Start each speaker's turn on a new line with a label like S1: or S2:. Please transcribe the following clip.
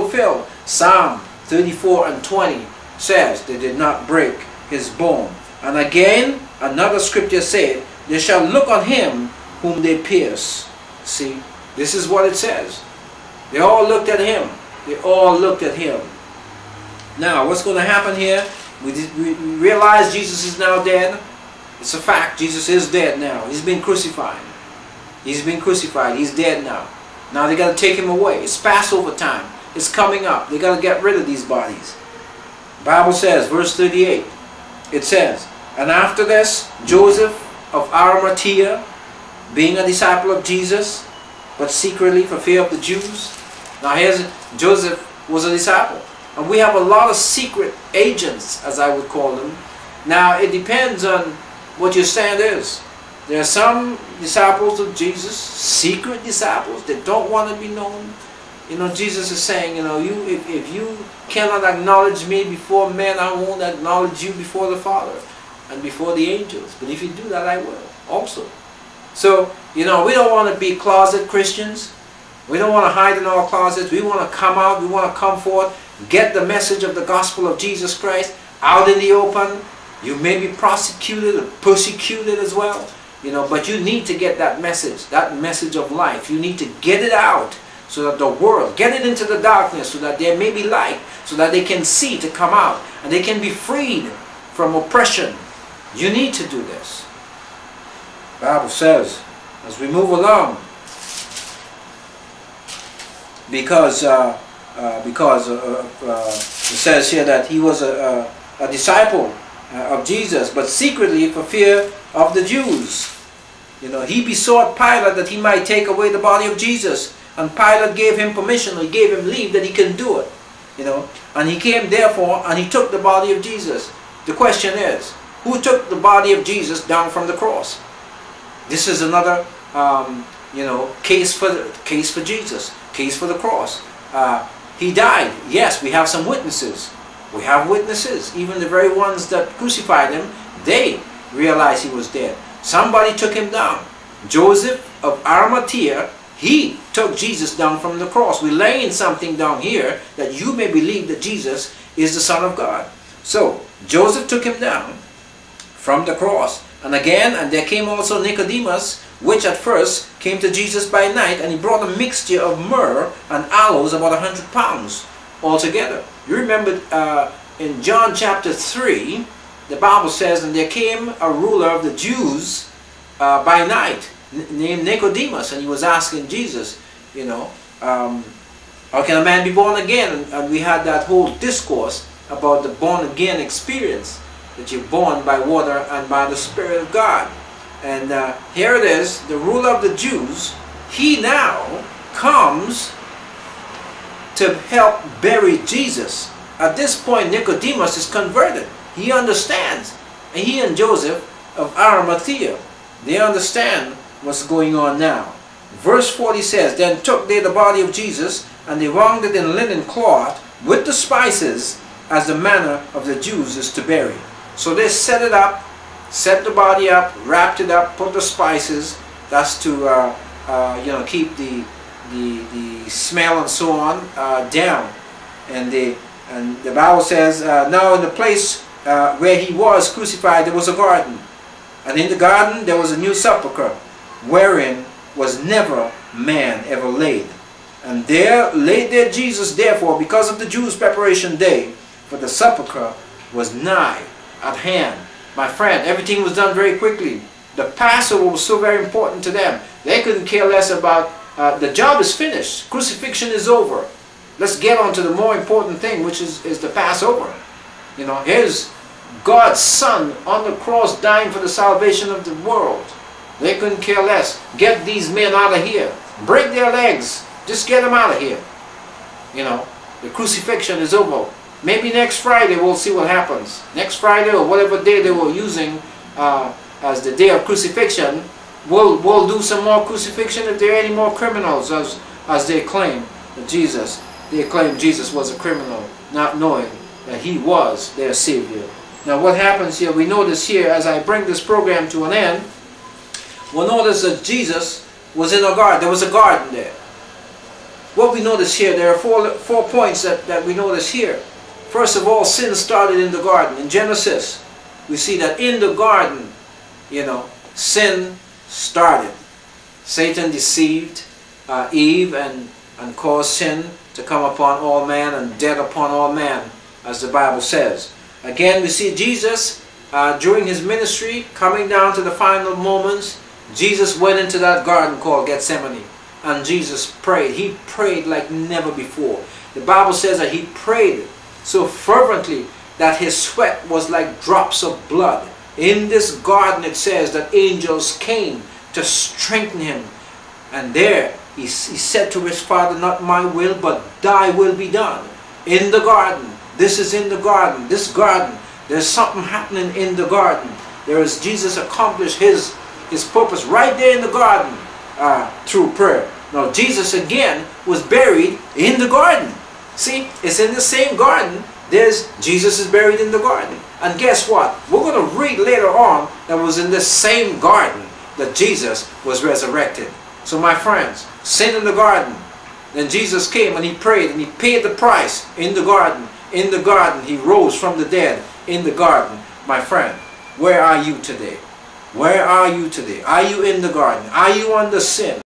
S1: fulfilled. Psalm 34 and 20 says they did not break his bone. And again, another scripture said, they shall look on him whom they pierce. See, this is what it says. They all looked at him. They all looked at him. Now, what's going to happen here? We realize Jesus is now dead. It's a fact. Jesus is dead now. He's been crucified. He's been crucified. He's dead now. Now they got to take him away. It's Passover time. It's coming up. They got to get rid of these bodies. The Bible says, verse 38, it says, and after this, Joseph of Arimathea, being a disciple of Jesus, but secretly for fear of the Jews. Now here's Joseph was a disciple. And we have a lot of secret agents, as I would call them. Now it depends on what your stand is. There are some disciples of Jesus, secret disciples, that don't want to be known. You know, Jesus is saying, you know, if you cannot acknowledge me before men, I won't acknowledge you before the Father and before the angels. But if you do that, I will also. So, you know, we don't want to be closet Christians. We don't want to hide in our closets. We want to come out. We want to come forth, get the message of the gospel of Jesus Christ out in the open. You may be prosecuted or persecuted as well, you know, but you need to get that message of life. You need to get it out so that the world, get it into the darkness so that there may be light, so that they can see to come out and they can be freed from oppression. You need to do this. The Bible says, as we move along, because it says here that he was a disciple of Jesus, but secretly for fear of the Jews. You know, he besought Pilate that he might take away the body of Jesus, and Pilate gave him permission, or he gave him leave that he can do it. You know, and he came therefore and he took the body of Jesus. The question is, who took the body of Jesus down from the cross? This is another you know, case for Jesus, case for the cross. He died. Yes, we have some witnesses. We have witnesses. Even the very ones that crucified him, they realized he was dead. Somebody took him down. Joseph of Arimathea, he took Jesus down from the cross. We're laying something down here that you may believe that Jesus is the Son of God. So, Joseph took him down from the cross. And again, and there came also Nicodemus, which at first came to Jesus by night, and he brought a mixture of myrrh and aloes, about 100 pounds altogether. You remember in John chapter 3, the Bible says, and there came a ruler of the Jews by night, named Nicodemus, and he was asking Jesus, you know, how can a man be born again? And we had that whole discourse about the born again experience, that you're born by water and by the Spirit of God. And here it is, the ruler of the Jews, he now comes to help bury Jesus. At this point, Nicodemus is converted. He understands. And he and Joseph of Arimathea, they understand what's going on now. Verse 40 says, then took they the body of Jesus, and they wound it in linen cloth with the spices, as the manner of the Jews is to bury. So they set it up, set the body up, wrapped it up, put the spices. That's to you know, keep the smell and so on down. And the Bible says, now in the place where he was crucified, there was a garden, and in the garden there was a new sepulchre, wherein was never man ever laid. And there laid there Jesus, therefore, because of the Jews' preparation day, for the sepulchre was nigh at hand. My friend, everything was done very quickly. The Passover was so very important to them. They couldn't care less about, the job is finished. Crucifixion is over. Let's get on to the more important thing, which is the Passover. You know, here's God's Son on the cross dying for the salvation of the world. They couldn't care less. Get these men out of here. Break their legs. Just get them out of here. You know, the crucifixion is over. Maybe next Friday we'll see what happens. Next Friday, or whatever day they were using as the day of crucifixion, we'll do some more crucifixion if there are any more criminals, as they claim that Jesus. They claim Jesus was a criminal, not knowing that he was their Savior. Now what happens here, we notice here, as I bring this program to an end, we'll notice that Jesus was in a garden. There was a garden there. what we notice here, there are four points that we notice here. First of all, sin started in the garden. In Genesis, we see that in the garden, sin started. Satan deceived Eve and caused sin to come upon all man and death upon all man, as the Bible says. Again, we see Jesus during his ministry, coming down to the final moments. Jesus went into that garden called Gethsemane, and Jesus prayed. He prayed like never before. The Bible says that he prayed so fervently that his sweat was like drops of blood. In this garden, it says that angels came to strengthen him. And there he said to his Father, not my will, but thy will be done. In the garden. This is in the garden. This garden. There's something happening in the garden. Jesus accomplished his purpose right there in the garden through prayer. Now Jesus again was buried in the garden. See, it's in the same garden. Jesus is buried in the garden. And guess what? We're going to read later on that it was in this same garden that Jesus was resurrected. So my friends, sin in the garden. Then Jesus came and he prayed and he paid the price in the garden. In the garden, he rose from the dead in the garden. My friend, where are you today? Where are you today? Are you in the garden? Are you under sin?